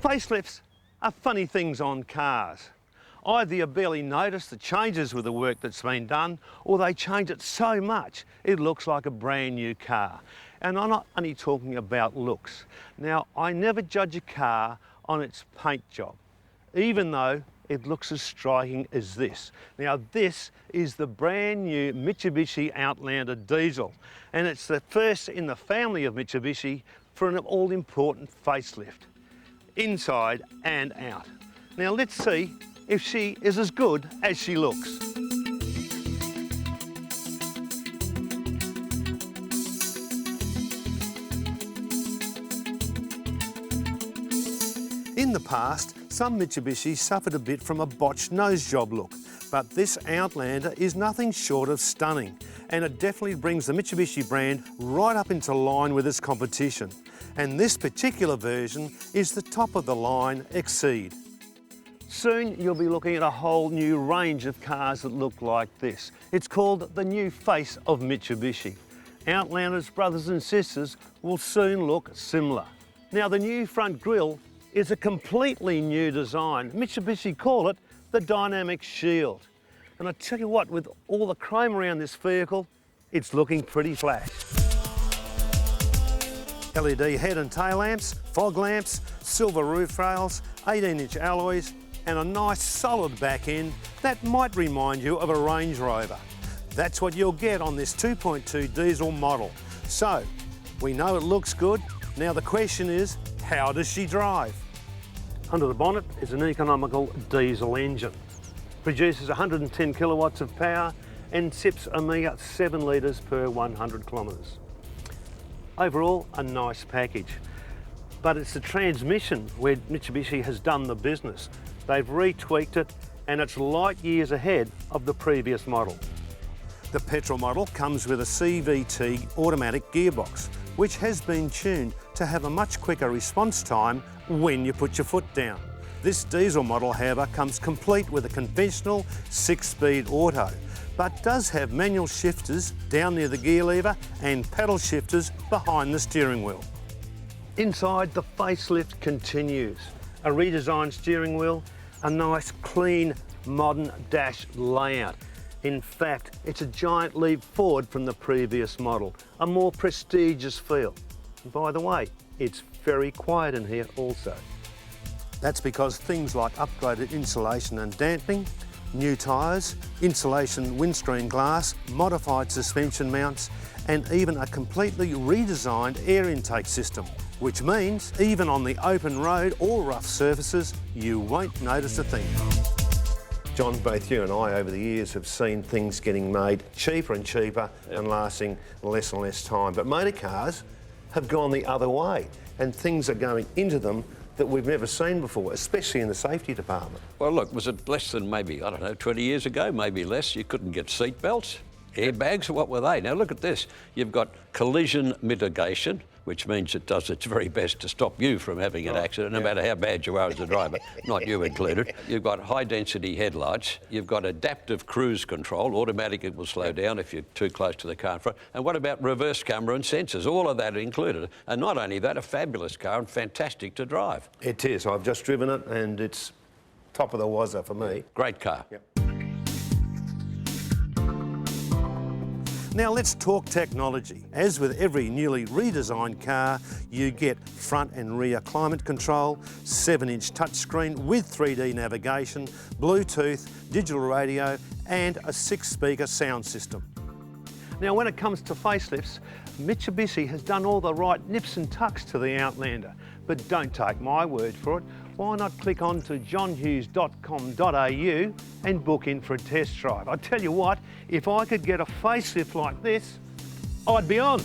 Facelifts are funny things on cars. Either you barely notice the changes with the work that's been done, or they change it so much it looks like a brand new car. And I'm not only talking about looks. Now, I never judge a car on its paint job, even though it looks as striking as this. Now, this is the brand new Mitsubishi Outlander diesel, and it's the first in the family of Mitsubishi for an all-important facelift, inside and out. Now, let's see if she is as good as she looks. In the past, some Mitsubishi suffered a bit from a botched nose job look, but this Outlander is nothing short of stunning, and it definitely brings the Mitsubishi brand right up into line with its competition. And this particular version is the top of the line Exceed. Soon you'll be looking at a whole new range of cars that look like this. It's called the new face of Mitsubishi. Outlander's brothers and sisters will soon look similar. Now, the new front grille is a completely new design. Mitsubishi call it the Dynamic Shield. And I tell you what, with all the chrome around this vehicle, it's looking pretty flash. LED head and tail lamps, fog lamps, silver roof rails, 18-inch alloys, and a nice solid back end that might remind you of a Range Rover. That's what you'll get on this 2.2 diesel model. So, we know it looks good. Now the question is, how does she drive? Under the bonnet is an economical diesel engine. Produces 110 kilowatts of power and sips a mere 7 litres per 100 kilometres. Overall, a nice package. But it's the transmission where Mitsubishi has done the business. They've retweaked it and it's light years ahead of the previous model. The petrol model comes with a CVT automatic gearbox, which has been tuned to have a much quicker response time when you put your foot down. This diesel model, however, comes complete with a conventional 6-speed auto, but does have manual shifters down near the gear lever and paddle shifters behind the steering wheel. Inside, the facelift continues. A redesigned steering wheel, a nice, clean, modern dash layout. In fact, it's a giant leap forward from the previous model, a more prestigious feel. And by the way, it's very quiet in here also. That's because things like upgraded insulation and damping, new tyres, insulation windscreen glass, modified suspension mounts, and even a completely redesigned air intake system, which means even on the open road or rough surfaces, you won't notice a thing. John, both you and I over the years have seen things getting made cheaper and cheaper and lasting less and less time. But motor cars have gone the other way and things are going into them that we've never seen before, especially in the safety department. Well, look, was it less than maybe, I don't know, 20 years ago, maybe less? You couldn't get seat belts, airbags, what were they? Now look at this. You've got collision mitigation, which means it does its very best to stop you from having an accident, no matter how bad you are as a driver, not you included. You've got high-density headlights. You've got adaptive cruise control. Automatic, it will slow down if you're too close to the car in front. And what about reverse camera and sensors? All of that included. And not only that, a fabulous car and fantastic to drive. It is. I've just driven it and it's top of the wazza for me. Great car. Yep. Now let's talk technology. As with every newly redesigned car, you get front and rear climate control, 7-inch touchscreen with 3D navigation, Bluetooth, digital radio, and a 6-speaker sound system. Now when it comes to facelifts, Mitsubishi has done all the right nips and tucks to the Outlander, but don't take my word for it. Why not click on to johnhughes.com.au and book in for a test drive? I tell you what, if I could get a facelift like this, I'd be on.